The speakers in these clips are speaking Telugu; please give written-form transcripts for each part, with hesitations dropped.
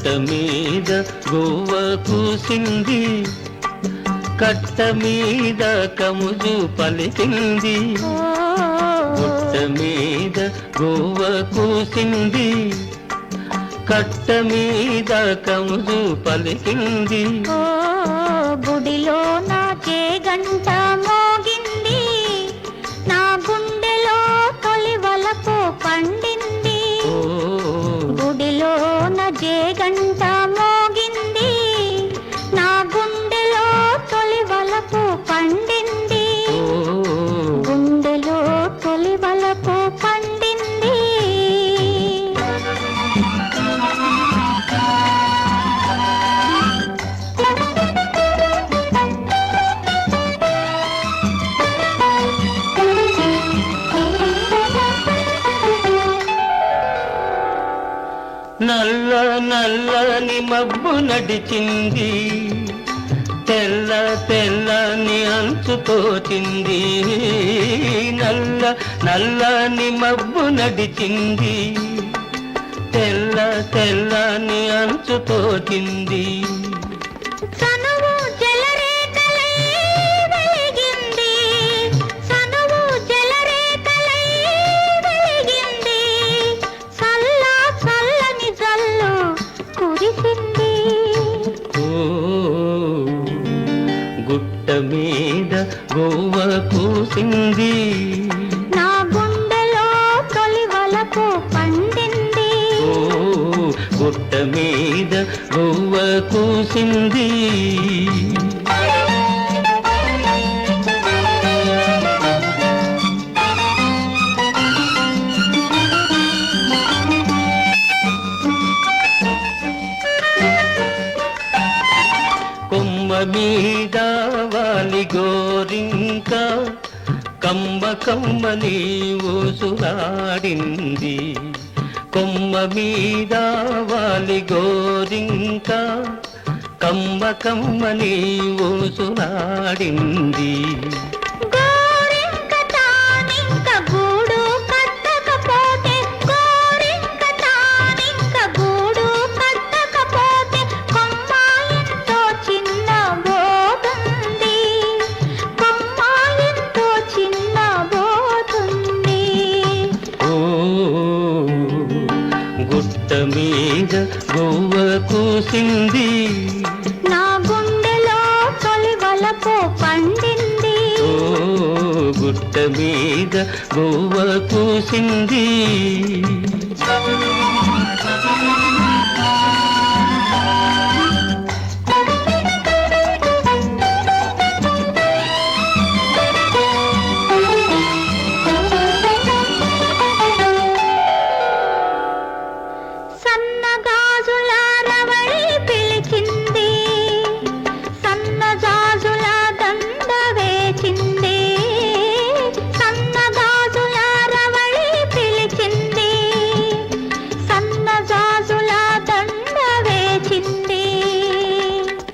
గుట్ట మీద గోవ కూసింది, కట్ట మీద కముజు పలికింది. గుట్ట మీద గోవ కూసింది, కట్ట మీద కముజు పలికింది. గుడిలో నాకే గంట మోగింది, నా గుండెలో తొలి వలపు పండింది. గుడిలో నాకే గంట మోగింది, నా గుండెలో తొలి వలపు పండింది. గుండెలో తొలి వలపు పండింది. నల్ల నల్లని మబ్బు నడిచింది, తెల్ల తెల్లని అంచు తోచింది. నల్ల నల్లని మబ్బు నడిచింది, తెల్ల తెల్లని అంచు తోచింది. గుట్ట మీద గోవ కూసింది, నా గుండెలో తొలి వలపు పండింది. గుట్ట మీద గోవ కూసింది. కొమ్మ మీద వాలి గోరింక, కమ్మ కమ్మని ఊసులాడింది. కొమ్మ మీద వాలి గోరింక, కమ్మ కమ్మని ఊసులాడింది. గుట్ట మీద గోవ కూసింది, నా గుండెలో తొలి వలపు పండింది. గుట్ట మీద గోవ కూసింది.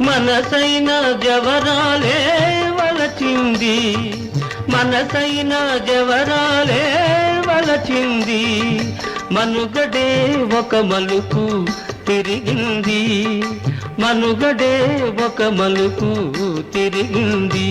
మనసైన జవరాలే వలచింది, మనసైన జవరాలే వలచింది. మనుగడే ఒక మలుపు తిరిగింది, మనుగడే ఒక మలుపు తిరిగింది.